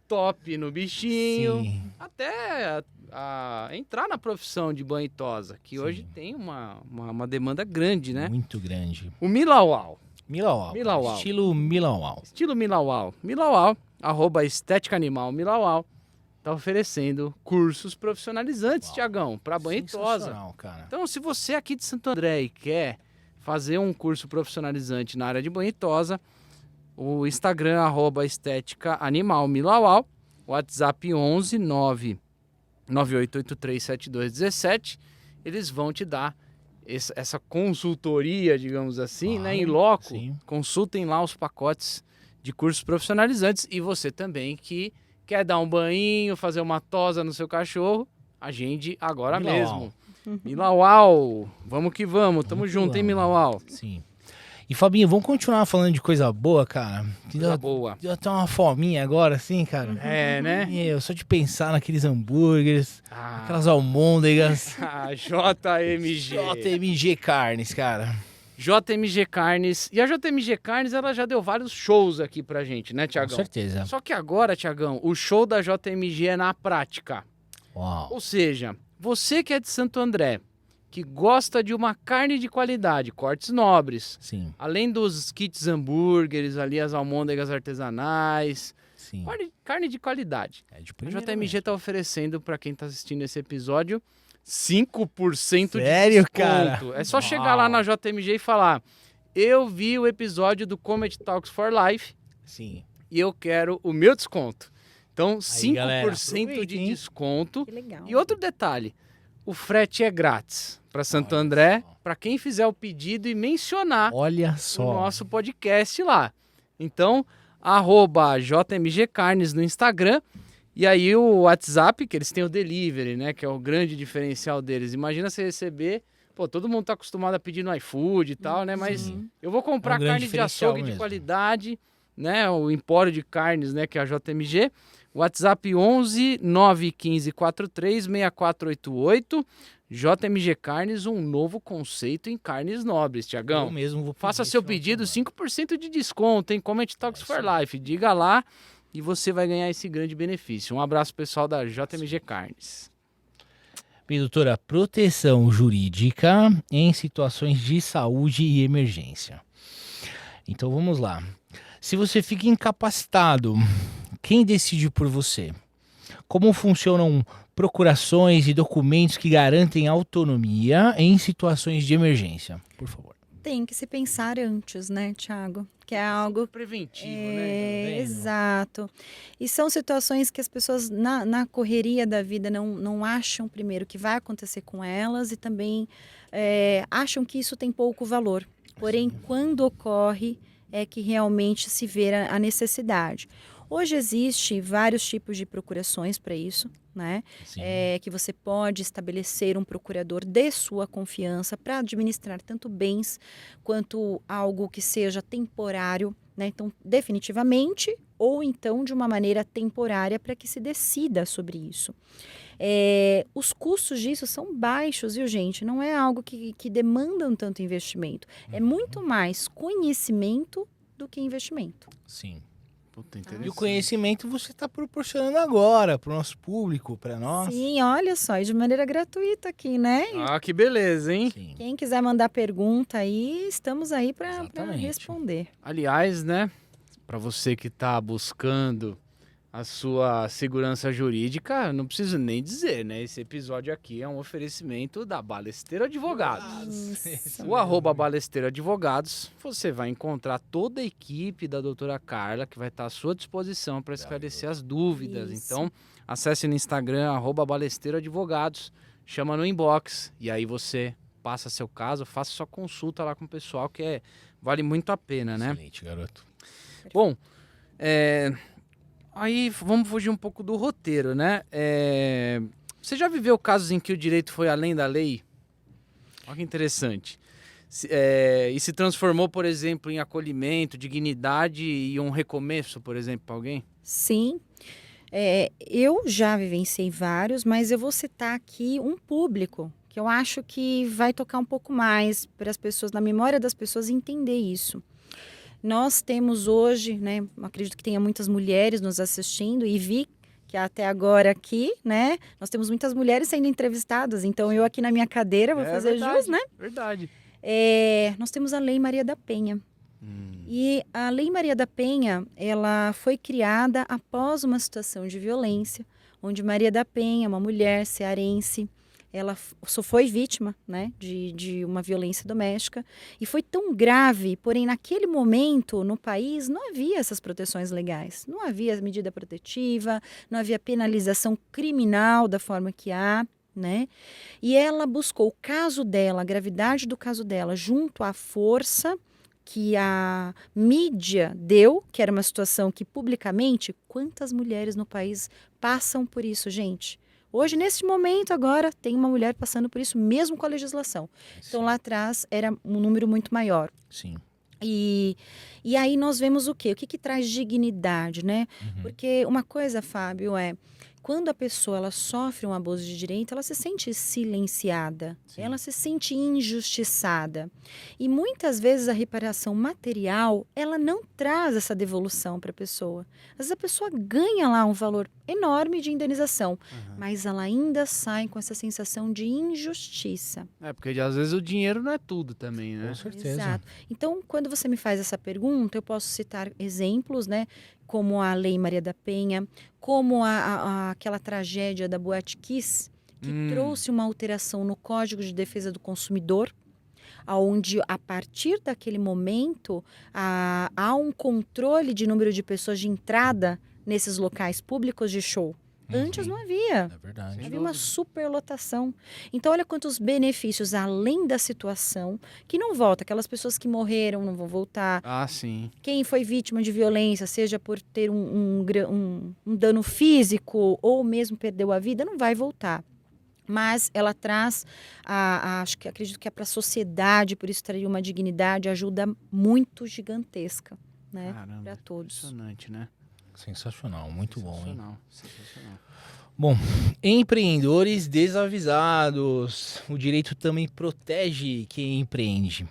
top no bichinho, Sim. até a entrar na profissão de banho e tosa, que Sim. hoje tem uma demanda grande, né? Muito grande. O Milauau, Milauau. Milauau. Estilo Milauau. estilo Milauau, Milauau, @estética animal Milauau, tá oferecendo cursos profissionalizantes, Uau. Tiagão, para banho e tosa. Sensacional, cara. Então, se você é aqui de Santo André e quer fazer um curso profissionalizante na área de banho e tosa, o Instagram @estética animal Milauau, WhatsApp 11 998837217, eles vão te dar essa consultoria, digamos assim, Claro, né, em loco. sim. Consultem lá os pacotes de cursos profissionalizantes, e você também que quer dar um banho, fazer uma tosa no seu cachorro, agende agora Milauau. mesmo. Milauau, vamos que vamos, tamo Vamos que junto, hein, vamos. Milauau? Sim. E, Fabinho, vamos continuar falando de coisa boa, cara? Coisa boa. Deu até uma fominha agora, assim, cara. É, né? Só de pensar naqueles hambúrgueres, Ah, aquelas almôndegas. JMG. JMG Carnes, cara. JMG Carnes. E a JMG Carnes, ela já deu vários shows aqui pra gente, né, Com Tiagão? certeza. Só que agora, Tiagão, o show da JMG é na prática. Uau. Ou seja, você que é de Santo André, que gosta de uma carne de qualidade, cortes nobres, Sim, além dos kits hambúrgueres, ali as almôndegas artesanais, sim. carne de qualidade. É de A primeira, JMG tá oferecendo para quem tá assistindo esse episódio 5% Sério, de desconto. cara? É só Uau. chegar lá na JMG e falar: eu vi o episódio do Comedy Talks for Life Sim. e eu quero o meu desconto. Então, 5% galera, de aproveita, hein? desconto. Que legal. E outro detalhe, o frete é grátis para Santo Olha André, só. para quem fizer o pedido e mencionar Olha o só. nosso podcast lá. Então, @JMG Carnes no Instagram E aí o WhatsApp, que eles têm o delivery, né? Que é o grande diferencial deles. Imagina você receber... Pô, todo mundo tá acostumado a pedir no iFood e tal, né? Mas eu vou comprar grande carne de diferencial açougue de mesmo. qualidade, né? O Empório de Carnes, né? Que é a JMG. WhatsApp 11 915 43 6488. JMG Carnes, um novo conceito em carnes nobres, Eu Tiagão. mesmo vou pedir Faça esse seu final de pedido, semana. 5% de desconto, hein? Comment Talks isso for aí. Life. Diga lá e você vai ganhar esse grande benefício. Um abraço, pessoal da JMG Carnes. Bem, doutora, proteção jurídica em situações de saúde e emergência. Então vamos lá. Se você fica incapacitado, quem decide por você? Como funcionam procurações e documentos que garantem autonomia em situações de emergência? Por favor. Tem que se pensar antes, né, Thiago? Que é algo Preventivo, vendo? exato. E são situações que as pessoas, na correria da vida, não acham, primeiro, que vai acontecer com elas e também acham que isso tem pouco valor. Porém, quando ocorre, é que realmente se vê a necessidade. Hoje existe vários tipos de procurações para isso, né? Sim. Que você pode estabelecer um procurador de sua confiança para administrar tanto bens quanto algo que seja temporário, né? Então, definitivamente, ou então de uma maneira temporária para que se decida sobre isso. Os custos disso são baixos, viu, gente? Não é algo que demanda tanto investimento. É muito mais conhecimento do que investimento. Sim. Puta, E interessante. o conhecimento você está proporcionando agora para o nosso público, para nós. Sim, olha só, e de maneira gratuita aqui, né? Ah, que beleza, hein? Sim. Quem quiser mandar pergunta aí, estamos aí para Exatamente. responder. Aliás, né, para você que tá buscando a sua segurança jurídica, não preciso nem dizer, né? Esse episódio aqui é um oferecimento da Balesteiro Advogados. Isso. O arroba Balesteiro Advogados, você vai encontrar toda a equipe da doutora Carla, que vai estar à sua disposição para esclarecer as dúvidas. Isso. Então, acesse no Instagram, arroba Balesteiro Advogados, chama no inbox, e aí você passa seu caso, faça sua consulta lá com o pessoal, que vale muito a pena, né? Excelente, garoto. Bom, aí vamos fugir um pouco do roteiro, né? Você já viveu casos em que o direito foi além da lei? Olha que interessante. E se transformou, por exemplo, em acolhimento, dignidade e um recomeço, por exemplo, para alguém? Sim, eu já vivenciei vários, mas eu vou citar aqui um público que eu acho que vai tocar um pouco mais para as pessoas, na memória das pessoas, entender isso. Nós temos hoje, né, acredito que tenha muitas mulheres nos assistindo e vi que até agora aqui, né, nós temos muitas mulheres sendo entrevistadas, então eu aqui na minha cadeira vou fazer verdade, jus, né? Verdade. Nós temos a Lei Maria da Penha. E a Lei Maria da Penha, ela foi criada após uma situação de violência, onde Maria da Penha, uma mulher cearense, ela só foi vítima, né, de uma violência doméstica e foi tão grave, porém naquele momento no país não havia essas proteções legais, não havia medida protetiva, não havia penalização criminal da forma que há, né? E ela buscou o caso dela, a gravidade do caso dela, junto à força que a mídia deu, que era uma situação que publicamente, quantas mulheres no país passam por isso, gente? Hoje, nesse momento, agora, tem uma mulher passando por isso, mesmo com a legislação. Então, lá atrás, era um número muito maior. Sim. E aí nós vemos o quê? O que traz dignidade, né? Porque uma coisa, Fábio, quando a pessoa ela sofre um abuso de direito, ela se sente silenciada, ela se sente injustiçada. E muitas vezes a reparação material, ela não traz essa devolução para a pessoa. Às vezes a pessoa ganha lá um valor enorme de indenização, mas ela ainda sai com essa sensação de injustiça. Porque às vezes o dinheiro não é tudo também, né? Com certeza. Exato. Então, quando você me faz essa pergunta, eu posso citar exemplos, né? Como a Lei Maria da Penha, como aquela tragédia da Boate Kiss, que trouxe uma alteração no Código de Defesa do Consumidor, onde, a partir daquele momento, há um controle de número de pessoas de entrada nesses locais públicos de show. Antes não havia. É verdade. Sem Havia uma dúvida. superlotação. Então, olha quantos benefícios, além da situação, que não volta. Aquelas pessoas que morreram não vão voltar. Ah, sim. Quem foi vítima de violência, seja por ter um dano físico ou mesmo perdeu a vida, não vai voltar. Mas ela traz, acredito que é para a sociedade, por isso traria uma dignidade, ajuda muito gigantesca, né? Caramba, Para todos. impressionante, né? Sensacional, muito bom, hein? Sensacional, sensacional. Empreendedores desavisados. O direito também protege quem empreende.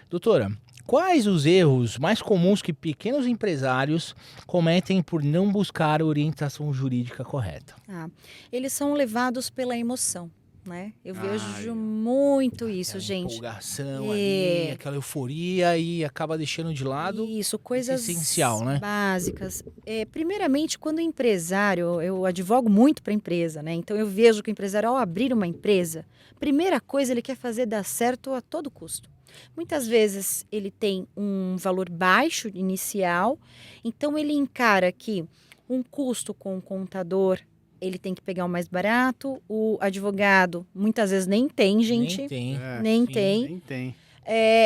Doutora, quais os erros mais comuns que pequenos empresários cometem por não buscar a orientação jurídica correta? Eles são levados pela emoção, né? Eu Ah, vejo é. muito isso, Aquela gente. empolgação É. ali, aquela euforia e acaba deixando de lado. Isso, coisas essencial, né? básicas. Primeiramente, quando o empresário, eu advogo muito para a empresa, né? Então eu vejo que o empresário, ao abrir uma empresa, primeira coisa ele quer fazer dar certo a todo custo. Muitas vezes ele tem um valor baixo inicial, então ele encara que um custo com o contador, ele tem que pegar o mais barato, o advogado muitas vezes nem tem, gente. Nem tem. É, Nem sim. tem. Nem tem.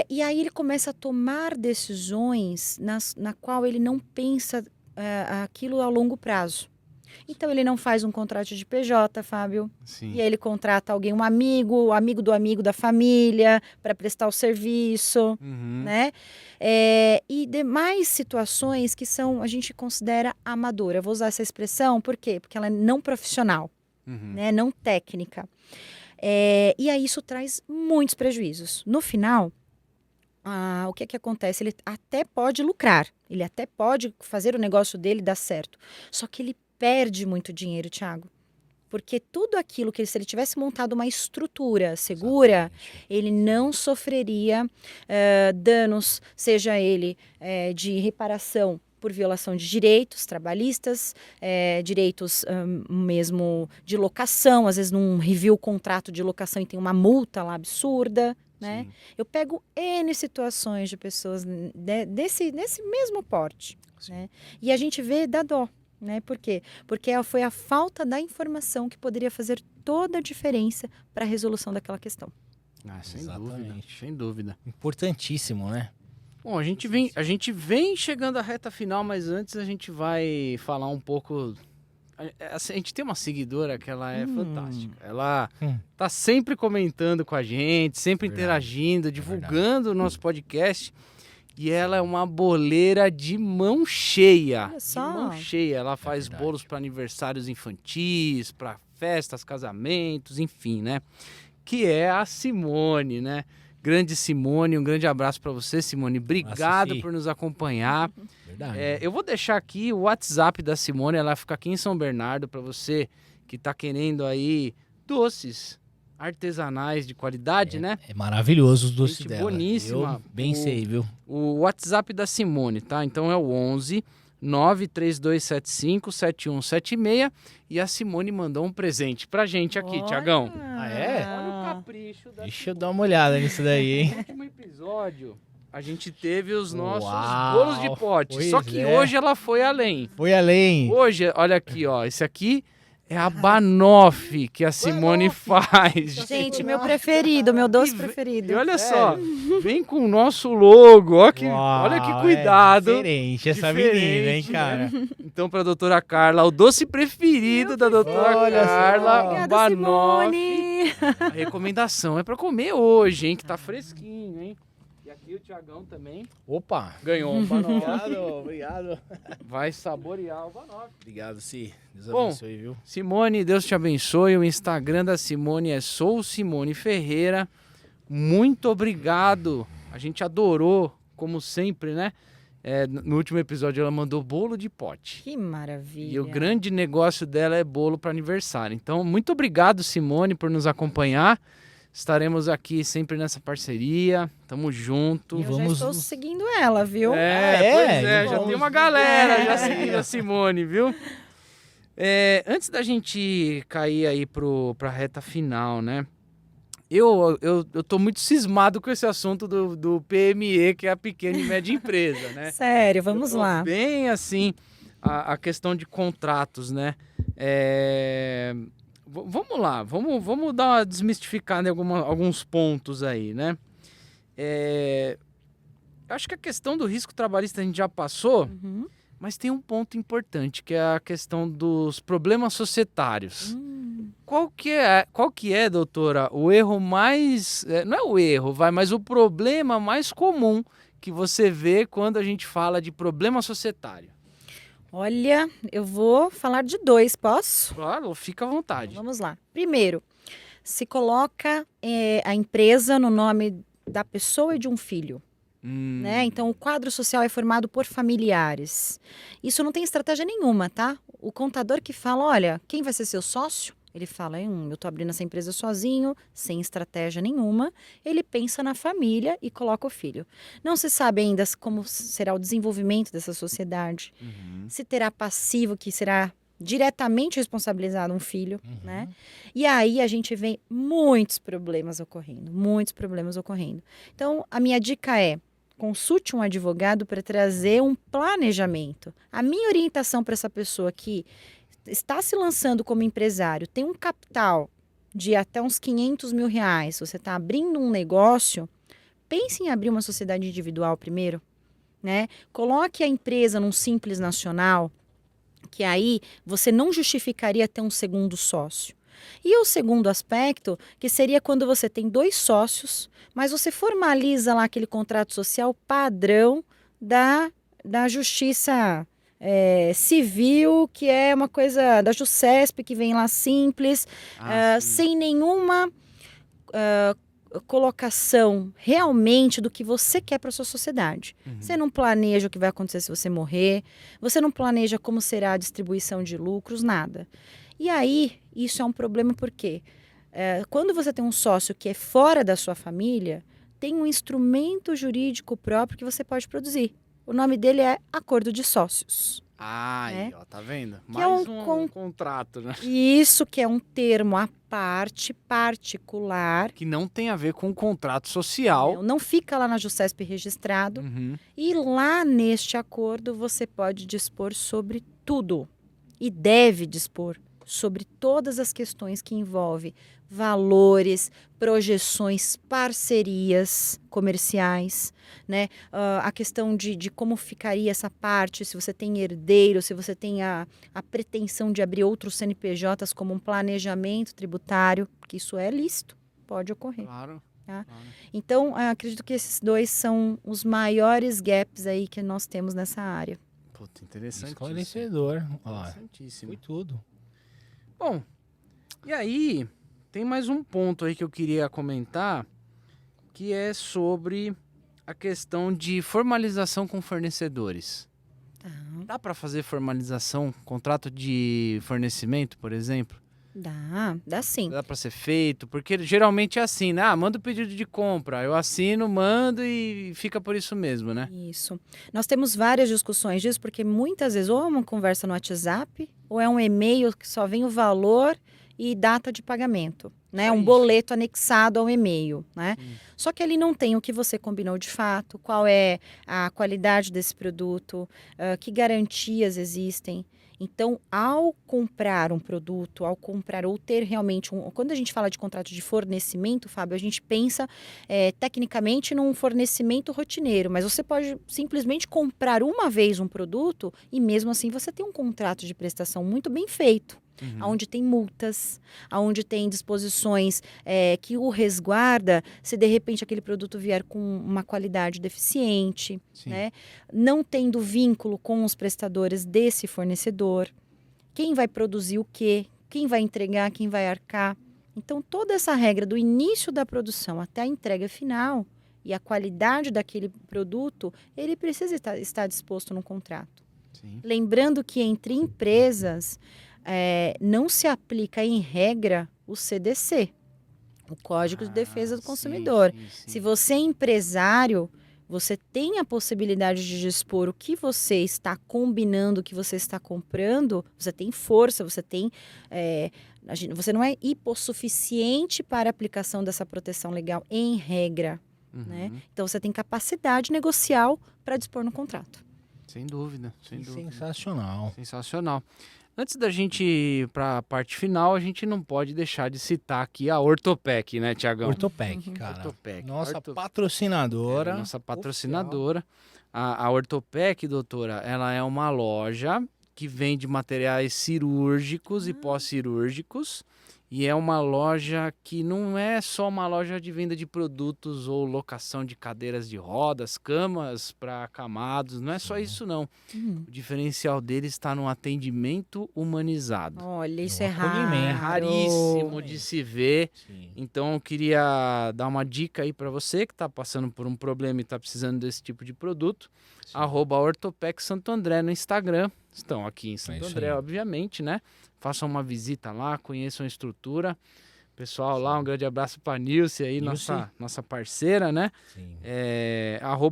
E aí ele começa a tomar decisões na qual ele não pensa aquilo a longo prazo. Então ele não faz um contrato de PJ, Fábio. Sim. E aí ele contrata alguém, um amigo do amigo da família, para prestar o serviço, Uhum. né? E demais situações que a gente considera amadora. Eu vou usar essa expressão, por quê? Porque ela é não profissional, Uhum. né? Não técnica. E aí isso traz muitos prejuízos. No final, o que acontece? Ele até pode lucrar, ele até pode fazer o negócio dele dar certo. Só que ele perde muito dinheiro, Thiago. Porque tudo aquilo que se ele tivesse montado uma estrutura segura, ele não sofreria danos, seja ele de reparação por violação de direitos trabalhistas, direitos mesmo de locação, às vezes num review contrato de locação e tem uma multa lá absurda, né? Sim. Eu pego N situações de pessoas nesse mesmo porte, né? E a gente vê dá dó. Né? Por quê? Porque foi a falta da informação que poderia fazer toda a diferença para a resolução daquela questão. Ah, sem Exatamente. dúvida, sem dúvida. Importantíssimo, né? Bom, a gente vem chegando à reta final, mas antes a gente vai falar um pouco. A gente tem uma seguidora que ela é fantástica. Ela tá sempre comentando com a gente, sempre interagindo, divulgando o nosso podcast. E ela é uma boleira de mão cheia. Olha só. De mão cheia. Ela faz verdade. bolos para aniversários infantis, para festas, casamentos, enfim, né? Que é a Simone, né? Grande Simone, um grande abraço para você, Simone. Obrigado por nos acompanhar. Verdade. Eu vou deixar aqui o WhatsApp da Simone, ela fica aqui em São Bernardo, para você que tá querendo aí doces artesanais de qualidade, né? É maravilhoso os doces Gente dela. boníssima. Eu bem sei, viu? O WhatsApp da Simone, tá? Então é o 11 93275 7176 e a Simone mandou um presente pra gente aqui, Olha. Tiagão. Ah, é? Olha o capricho da Deixa eu dar uma olhada nisso daí, hein? No último episódio, a gente teve os nossos Uau, bolos de pote, pois só que é. hoje ela foi além. Foi além. Hoje, olha aqui, ó, esse aqui é a banoffee que a Simone faz. Gente, meu preferido, meu doce E preferido. olha só, vem com o nosso logo, ó Uau, olha que cuidado. É diferente essa Diferente, menina, hein, cara? Então, para a doutora Carla, o doce preferido da doutora Olha só. Carla, Obrigada, banoffee. Simone. A recomendação é para comer hoje, hein, que tá fresquinho, hein. E aqui o Tiagão também Opa. ganhou um banoffee. Obrigado. Vai saborear o banoffee. Obrigado, Si. Deus Bom, abençoe, viu? Simone, Deus te abençoe. O Instagram da Simone é Sou Simone Ferreira. Muito obrigado. A gente adorou, como sempre, né? No último episódio ela mandou bolo de pote. Que maravilha. E o grande negócio dela é bolo para aniversário. Então, muito obrigado, Simone, por nos acompanhar. Estaremos aqui sempre nessa parceria. Tamo junto. Eu já Vamos estou nos- seguindo ela, viu? Pois já vamos- tem uma galera já É. seguindo a Simone, viu? Antes da gente cair aí pra reta final, né? Eu tô muito cismado com esse assunto do PME, que é a pequena e média empresa, né? Sério, vamos Eu tô lá. Bem assim, a questão de contratos, né? Vamos lá, vamos dar uma desmistificada em alguns pontos aí, né? Acho que a questão do risco trabalhista a gente já passou, Uhum. mas tem um ponto importante, que é a questão dos problemas societários. Qual que é, doutora, o erro mais... não é o erro, mas o problema mais comum que você vê quando a gente fala de problema societário? Olha, eu vou falar de 2, posso? Claro, fica à vontade. Vamos lá. Primeiro, se coloca a empresa no nome da pessoa e de um filho. Né? Então, o quadro social é formado por familiares. Isso não tem estratégia nenhuma, tá? O contador que fala, olha, quem vai ser seu sócio? Ele fala, eu tô abrindo essa empresa sozinho, sem estratégia nenhuma. Ele pensa na família e coloca o filho. Não se sabe ainda como será o desenvolvimento dessa sociedade. Se terá passivo, que será diretamente responsabilizado um filho, né? E aí a gente vê muitos problemas ocorrendo. Então, a minha dica é, consulte um advogado para trazer um planejamento. A minha orientação para essa pessoa que está se lançando como empresário, tem um capital de até uns 500 mil reais, você está abrindo um negócio, pense em abrir uma sociedade individual primeiro, né? Coloque a empresa num simples nacional, que aí você não justificaria ter um segundo sócio. E o segundo aspecto, que seria quando você tem 2 sócios, mas você formaliza lá aquele contrato social padrão da justiça civil, que é uma coisa da JuSesp, que vem lá simples, sem nenhuma colocação realmente do que você quer para sua sociedade. Você não planeja o que vai acontecer se você morrer, você não planeja como será a distribuição de lucros, nada. E aí, isso é um problema porque quando você tem um sócio que é fora da sua família, tem um instrumento jurídico próprio que você pode produzir. O nome dele é acordo de sócios. Aí, ó, tá vendo? Que Mais é um contrato, né? Isso, que é um termo à parte, particular. Que não tem a ver com o contrato social. Não fica lá na JuSesp registrado. E lá neste acordo você pode dispor sobre tudo. E deve dispor sobre todas as questões que envolvem valores, projeções, parcerias comerciais, né? A questão de como ficaria essa parte, se você tem herdeiro, se você tem a pretensão de abrir outros CNPJs como um planejamento tributário, que isso é lícito, pode ocorrer. Claro. Tá? Então, acredito que esses 2 são os maiores gaps aí que nós temos nessa área. Puta, interessante. Esclarecedor. Interessantíssimo. Foi tudo. Bom, e aí tem mais um ponto aí que eu queria comentar, que é sobre a questão de formalização com fornecedores. Dá para fazer formalização, contrato de fornecimento, por exemplo? Dá sim. Dá para ser feito, porque geralmente é assim, né? Manda o pedido de compra, eu assino, mando e fica por isso mesmo, né? Isso. Nós temos várias discussões disso, porque muitas vezes ou é uma conversa no WhatsApp, ou é um e-mail que só vem o valor e data de pagamento, né? Um boleto anexado ao e-mail, né? Só que ali não tem o que você combinou de fato, qual é a qualidade desse produto, que garantias existem. Então, ao comprar um produto, ao comprar ou ter realmente quando a gente fala de contrato de fornecimento, Fábio, a gente pensa tecnicamente num fornecimento rotineiro, mas você pode simplesmente comprar uma vez um produto e mesmo assim você tem um contrato de prestação muito bem feito. Onde tem multas, onde tem disposições que o resguarda se de repente aquele produto vier com uma qualidade deficiente, né? Não tendo vínculo com os prestadores desse fornecedor, quem vai produzir o quê, quem vai entregar, quem vai arcar. Então toda essa regra do início da produção até a entrega final e a qualidade daquele produto, ele precisa estar disposto no contrato. Lembrando que entre empresas não se aplica em regra o CDC, o Código de Defesa do Consumidor. Se você é empresário, você tem a possibilidade de dispor o que você está combinando, o que você está comprando, você tem força, você tem... você não é hipossuficiente para a aplicação dessa proteção legal em regra. Né? Então, você tem capacidade negocial para dispor no contrato. Sem dúvida, sem dúvida. Sensacional. Sensacional. Antes da gente ir para a parte final, a gente não pode deixar de citar aqui a Ortopec, né, Tiagão? Ortopec, cara. Ortopec. Nossa patrocinadora. Nossa patrocinadora. A Ortopec, doutora, ela é uma loja que vende materiais cirúrgicos e pós-cirúrgicos. E é uma loja que não é só uma loja de venda de produtos ou locação de cadeiras de rodas, camas para acamados. Não é só isso, não. O diferencial deles está no atendimento humanizado. Olha, isso No é raro. acolhimento. É raríssimo de se ver. Sim. Então eu queria dar uma dica aí para você que está passando por um problema e está precisando desse tipo de produto. @Ortopec Santo André no Instagram. Estão aqui em Santo isso André, aí. obviamente, né? Façam uma visita lá, conheçam a estrutura. Pessoal lá, um grande abraço para a Nilce aí, Nilce. nossa parceira, né? Sim.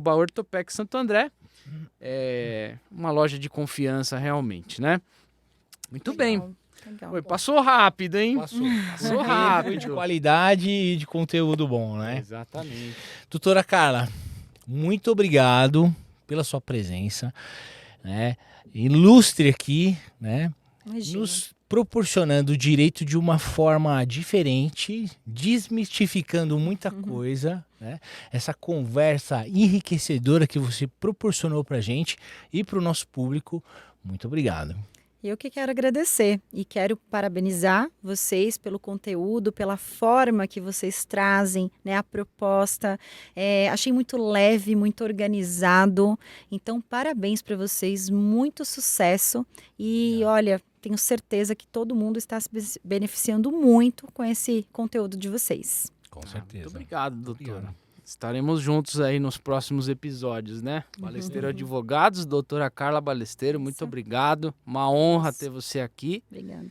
@Ortopec Santo André. É uma loja de confiança realmente, né? Muito bem. Legal. Oi, passou rápido, hein? Passou Passou Foi de rápido. qualidade e de conteúdo bom, né? Exatamente. Doutora Carla, muito obrigado pela sua presença, né? Ilustre aqui, né? Imagina. Nos proporcionando o direito de uma forma diferente, desmistificando muita coisa, né? Essa conversa enriquecedora que você proporcionou pra gente e pro nosso público. Muito obrigado. Eu que quero agradecer e quero parabenizar vocês pelo conteúdo, pela forma que vocês trazem, né, a proposta. Achei muito leve, muito organizado. Então, parabéns para vocês, muito sucesso. E olha, tenho certeza que todo mundo está se beneficiando muito com esse conteúdo de vocês. Com Muito obrigado, doutora. Obrigado. Estaremos juntos aí nos próximos episódios, né? Balesteiro Advogados, doutora Carla Balesteiro, muito obrigado. Uma honra ter você aqui. Obrigada.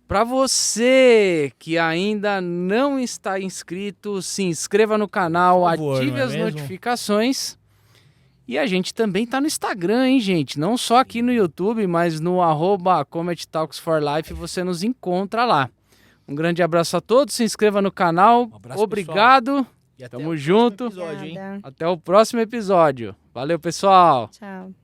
Para você que ainda não está inscrito, se inscreva no canal, Por favor, ative não é as mesmo? notificações. E a gente também tá no Instagram, hein, gente? Não só aqui no YouTube, mas no @Comet Talks for Life você nos encontra lá. Um grande abraço a todos, se inscreva no canal. Um abraço, Obrigado. E até Tamo o junto. próximo episódio, hein? Obrigada. Até o próximo episódio. Valeu, pessoal. Tchau.